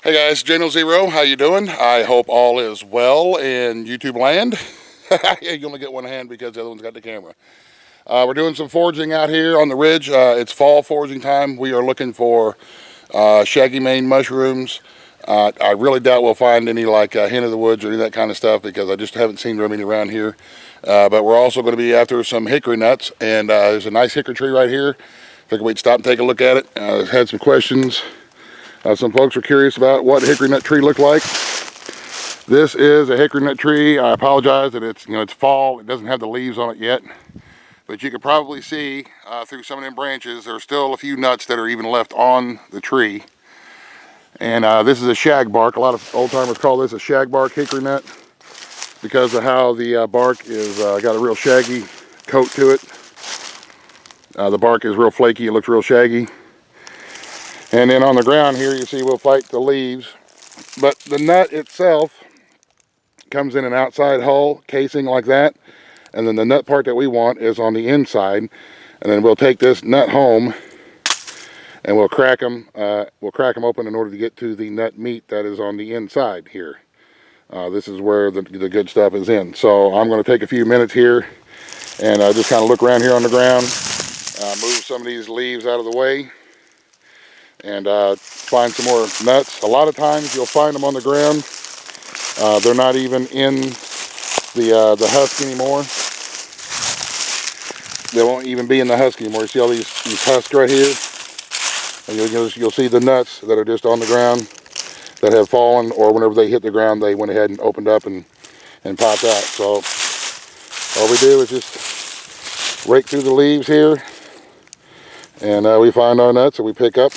Hey guys, Jano Zero, how you doing? I hope all is well in YouTube land. You only get one hand because the other one's got the camera. We're doing some foraging out here on the ridge. It's fall foraging time. We are looking for shaggy mane mushrooms. I really doubt we'll find any like hen of the woods or any of that kind of stuff because I just haven't seen very many around here. But we're also going to be after some hickory nuts, and there's a nice hickory tree right here. Figured we'd stop and take a look at it. I've had some questions. Some folks were curious about what hickory nut tree looked like. This is a hickory nut tree. I apologize that it's fall. It doesn't have the leaves on it yet, but you can probably see through some of them branches there's still a few nuts that are even left on the tree. And this is a shag bark. A lot of old timers call this a shag bark hickory nut because of how the bark is got a real shaggy coat to it. The bark is real flaky. It looks real shaggy. And then on the ground here, you see we'll fight the leaves. But the nut itself comes in an outside hull casing like that. And then the nut part that we want is on the inside. And then we'll take this nut home and we'll crack them open in order to get to the nut meat that is on the inside here. This is where the good stuff is in. So I'm going to take a few minutes here and just kind of look around here on the ground, move some of these leaves out of the way, and find some more nuts. A lot of times you'll find them on the ground. They're not even in the husk anymore. They won't even be in the husk anymore. You see all these husks right here? And you'll see the nuts that are just on the ground that have fallen, or whenever they hit the ground, they went ahead and opened up and popped out. So all we do is just rake through the leaves here, and we find our nuts that we pick up.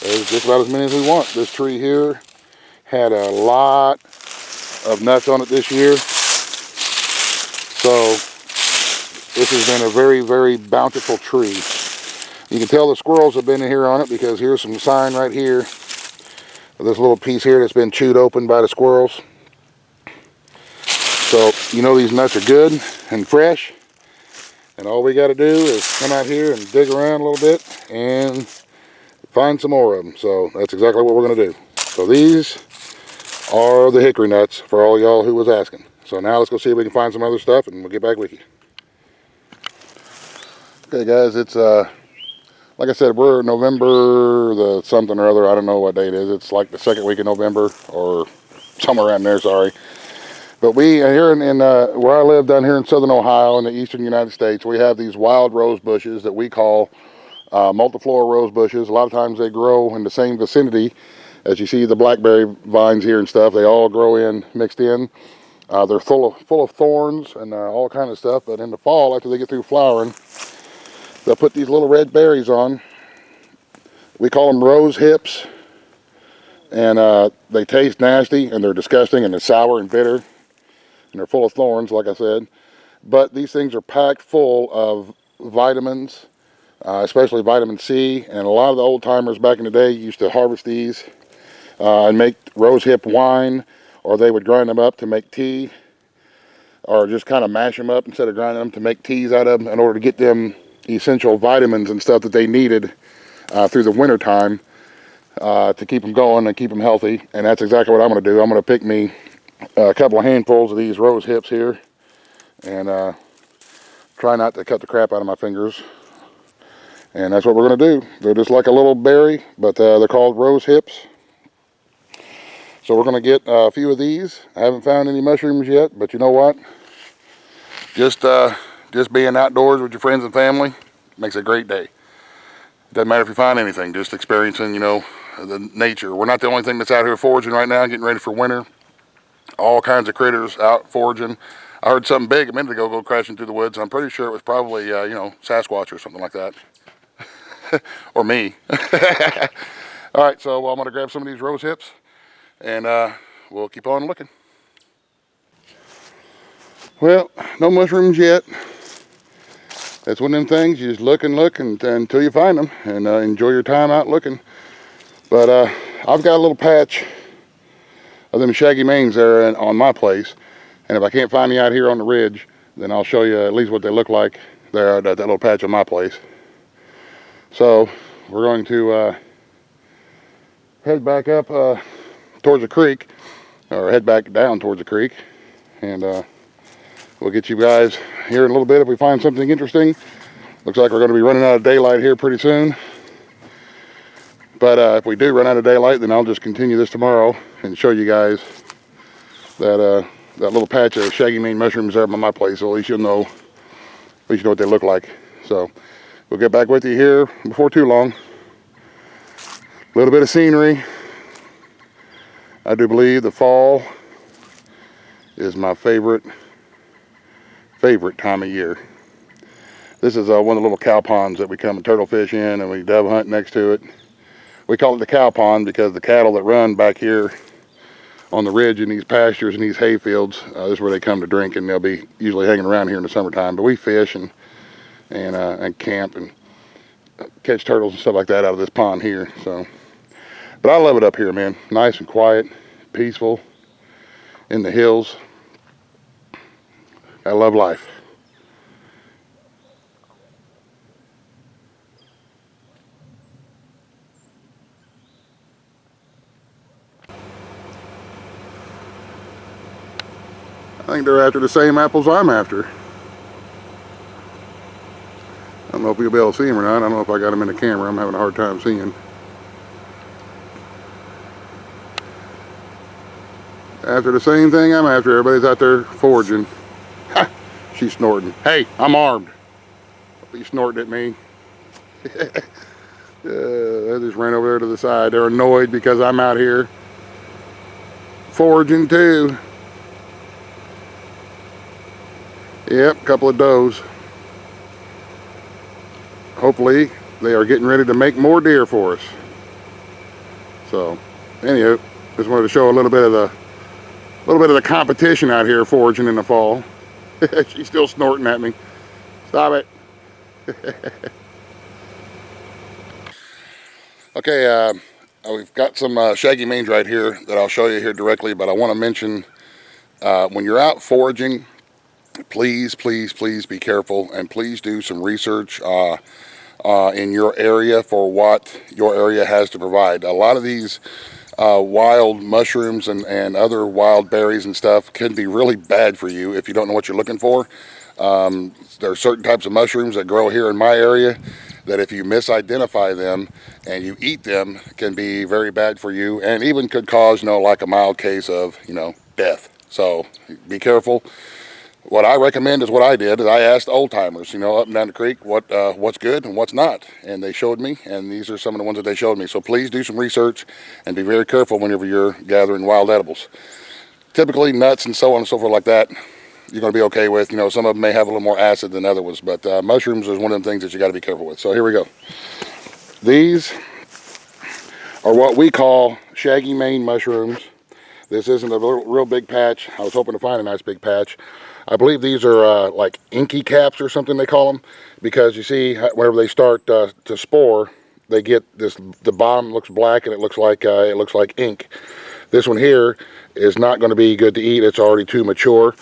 There's just about as many as we want. This tree here had a lot of nuts on it this year. So this has been a very, very bountiful tree. You can tell the squirrels have been in here on it because here's some sign right here. This little piece here that's been chewed open by the squirrels. So you know these nuts are good and fresh. And all we got to do is come out here and dig around a little bit and find some more of them. So that's exactly what we're going to do. So these are the hickory nuts for all y'all who was asking. So now let's go see if we can find some other stuff and we'll get back with you. Okay guys, it's like I said, we're November the something or other. I don't know what date it is. It's like the second week of November or somewhere around there, sorry. But we here in where I live down here in southern Ohio in the eastern United States, we have these wild rose bushes that we call multiflora rose bushes. A lot of times they grow in the same vicinity as you see the blackberry vines here and stuff. They all grow in, mixed in. They're full of thorns and all kind of stuff. But in the fall, after they get through flowering, they'll put these little red berries on. We call them rose hips. And they taste nasty and they're disgusting and they're sour and bitter. And they're full of thorns, like I said. But these things are packed full of vitamins, especially vitamin C. And a lot of the old timers back in the day used to harvest these and make rose hip wine, or they would grind them up to make tea, or just kind of mash them up instead of grinding them to make teas out of them in order to get them essential vitamins and stuff that they needed through the winter time to keep them going and keep them healthy. And that's exactly what I'm going to do. I'm going to pick me a couple of handfuls of these rose hips here and try not to cut the crap out of my fingers. And that's what we're going to do. They're just like a little berry, but they're called rose hips. So we're going to get a few of these. I haven't found any mushrooms yet, but you know what? Just being outdoors with your friends and family makes a great day. Doesn't matter if you find anything, just experiencing, the nature. We're not the only thing that's out here foraging right now, getting ready for winter. All kinds of critters out foraging. I heard something big a minute ago go crashing through the woods. I'm pretty sure it was probably, Sasquatch or something like that. Or me. All right, so I'm going to grab some of these rose hips and we'll keep on looking. Well, no mushrooms yet. That's one of them things, you just look and look until you find them and enjoy your time out looking. But I've got a little patch of them shaggy manes there on my place. And if I can't find any out here on the ridge, then I'll show you at least what they look like there at that little patch on my place. So we're going to head back up towards the creek, or head back down towards the creek, and we'll get you guys here in a little bit if we find something interesting. Looks like we're going to be running out of daylight here pretty soon. But if we do run out of daylight, then I'll just continue this tomorrow and show you guys that that little patch of shaggy mane mushrooms there by my place. So at least you'll know, what they look like. So we'll get back with you here before too long. A little bit of scenery. I do believe the fall is my favorite time of year. This is one of the little cow ponds that we come and turtle fish in, and we dove hunt next to it. We call it the cow pond because the cattle that run back here on the ridge in these pastures and these hay fields, this is where they come to drink, and they'll be usually hanging around here in the summertime. But we fish and camp and catch turtles and stuff like that out of this pond here. So, but I love it up here, man. Nice and quiet, peaceful, in the hills. I love life. I think they're after the same apples I'm after. I don't know if you'll be able to see them or not. I don't know if I got them in the camera. I'm having a hard time seeing. After the same thing I'm after. Everybody's out there foraging. Ha! She's snorting. Hey, I'm armed. Don't be snorting at me. I just ran over there to the side. They're annoyed because I'm out here foraging too. Yep, a couple of does. Hopefully they are getting ready to make more deer for us. So, anywho, just wanted to show a little bit of the competition out here foraging in the fall. She's still snorting at me. Stop it. Okay, we've got some shaggy mange right here that I'll show you here directly, but I want to mention when you're out foraging, please be careful, and please do some research in your area for what your area has to provide. A lot of these wild mushrooms and other wild berries and stuff can be really bad for you if you don't know what you're looking for. There are certain types of mushrooms that grow here in my area that if you misidentify them and you eat them can be very bad for you, and even could cause, like a mild case of, death. So be careful. What I recommend is what I did. Is I asked old timers, up and down the creek, what's good and what's not, and they showed me. And these are some of the ones that they showed me. So please do some research and be very careful whenever you're gathering wild edibles. Typically, nuts and so on and so forth like that, you're going to be okay with. Some of them may have a little more acid than other ones, but mushrooms is one of the things that you got to be careful with. So here we go. These are what we call shaggy mane mushrooms. This isn't a real big patch. I was hoping to find a nice big patch. I believe these are like inky caps or something they call them, because you see whenever they start to spore, they get this. The bottom looks black and it looks like ink. This one here is not going to be good to eat. It's already too mature.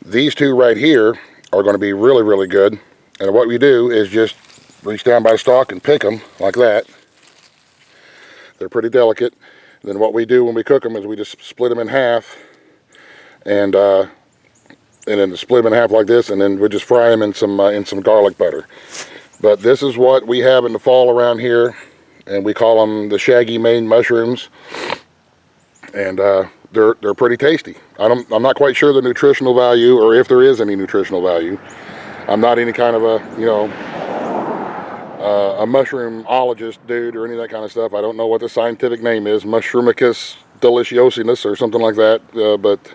These two right here are going to be really good. And what we do is just reach down by the stalk and pick them like that. They're pretty delicate. And then what we do when we cook them is we just split them in half, and then split them in half like this, and then we just fry them in some garlic butter. But this is what we have in the fall around here, and we call them the shaggy mane mushrooms, and they're pretty tasty. I'm not quite sure the nutritional value, or if there is any nutritional value. I'm not any kind of a mushroomologist dude or any of that kind of stuff. I don't know what the scientific name is, Mushroomaceous deliciosiness or something like that, but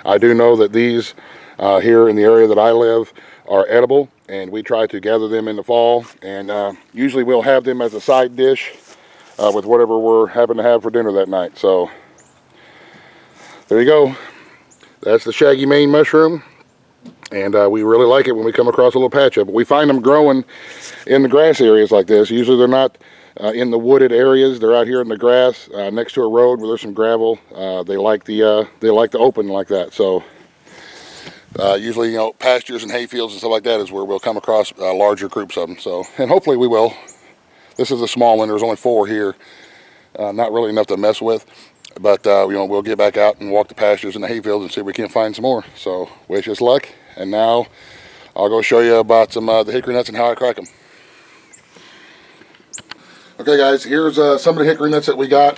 I do know that these here in the area that I live are edible, and we try to gather them in the fall, and usually we'll have them as a side dish with whatever we're having to have for dinner that night. So there you go. That's the shaggy mane mushroom, and we really like it when we come across a little patch of it. We find them growing in the grass areas like this. Usually they're not in the wooded areas. They're out here in the grass next to a road where there's some gravel. They like the open like that. So usually, pastures and hay fields and stuff like that is where we'll come across larger groups of them. So, and hopefully we will. This is a small one. There's only 4 here. Not really enough to mess with. But, we'll get back out and walk the pastures and the hayfields and see if we can't find some more. So, wish us luck. And now, I'll go show you about some the hickory nuts and how I crack them. Okay, guys, here's some of the hickory nuts that we got.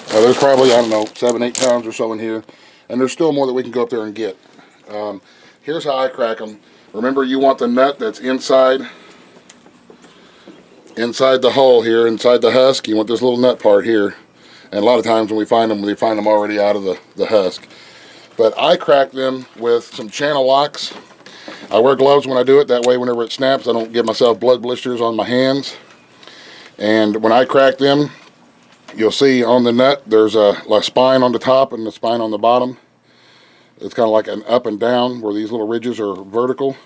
There's probably, I don't know, 7-8 pounds or so in here. And there's still more that we can go up there and get. Here's how I crack them. Remember, you want the nut that's inside the hull here, inside the husk. You want this little nut part here. And a lot of times when we find them already out of the husk. But I crack them with some channel locks. I wear gloves when I do it. That way, whenever it snaps, I don't give myself blood blisters on my hands. And when I crack them, you'll see on the nut, there's a spine on the top and a spine on the bottom. It's kind of like an up and down where these little ridges are vertical.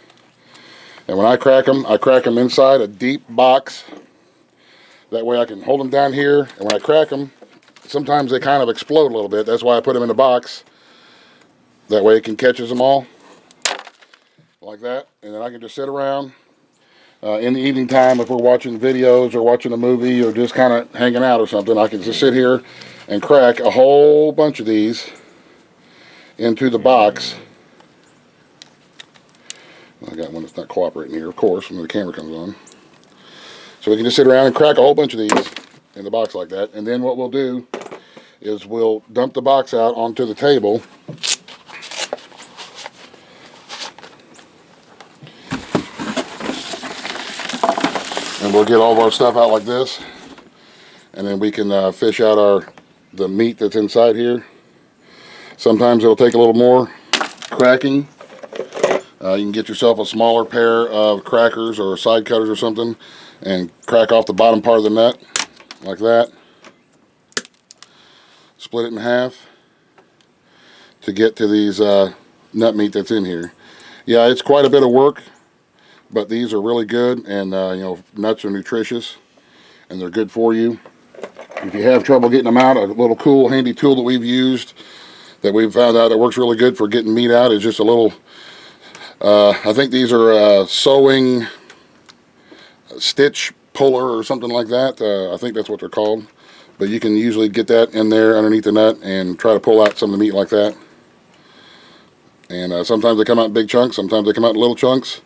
And when I crack them inside a deep box. That way I can hold them down here. And when I crack them, sometimes they kind of explode a little bit. That's why I put them in a box. That way it can catches them all. Like that. And then I can just sit around in the evening time if we're watching videos or watching a movie or just kind of hanging out or something. I can just sit here and crack a whole bunch of these into the box. I got one that's not cooperating here, of course, when the camera comes on. So we can just sit around and crack a whole bunch of these in the box like that. And then what we'll do is we'll dump the box out onto the table. And we'll get all of our stuff out like this. And then we can fish out the meat that's inside here. Sometimes it'll take a little more cracking. You can get yourself a smaller pair of crackers or side cutters or something and crack off the bottom part of the nut like that. Split it in half to get to these nut meat that's in here. Yeah, it's quite a bit of work, but these are really good, and nuts are nutritious and they're good for you. If you have trouble getting them out, a little cool handy tool that we've used that we've found out that works really good for getting meat out is just a little, I think these are sewing stitch puller or something like that. I think that's what they're called. But you can usually get that in there underneath the nut and try to pull out some of the meat like that. And sometimes they come out in big chunks, sometimes they come out in little chunks.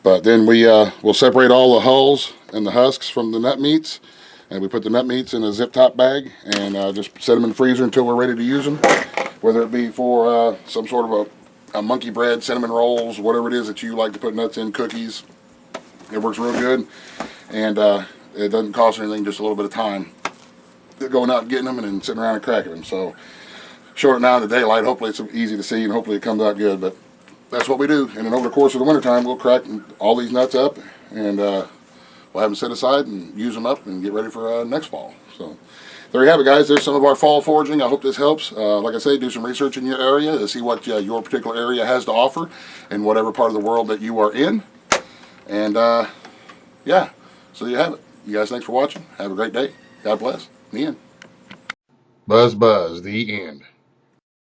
But then we'll separate all the hulls and the husks from the nut meats. And we put the nut meats in a zip top bag and just set them in the freezer until we're ready to use them. Whether it be for some sort of a monkey bread, cinnamon rolls, whatever it is that you like to put nuts in, cookies. It works real good. And it doesn't cost anything, just a little bit of time. Going out and getting them and then sitting around and cracking them. So short now in the daylight, hopefully it's easy to see and hopefully it comes out good. But that's what we do. And then over the course of the wintertime, we'll crack all these nuts up and we'll have them set aside and use them up and get ready for next fall. So there you have it, guys. There's some of our fall foraging. I hope this helps. Like I say, do some research in your area to see what your particular area has to offer in whatever part of the world that you are in. And yeah, so there you have it. You guys, thanks for watching. Have a great day. God bless. The end. Buzz, buzz. The end.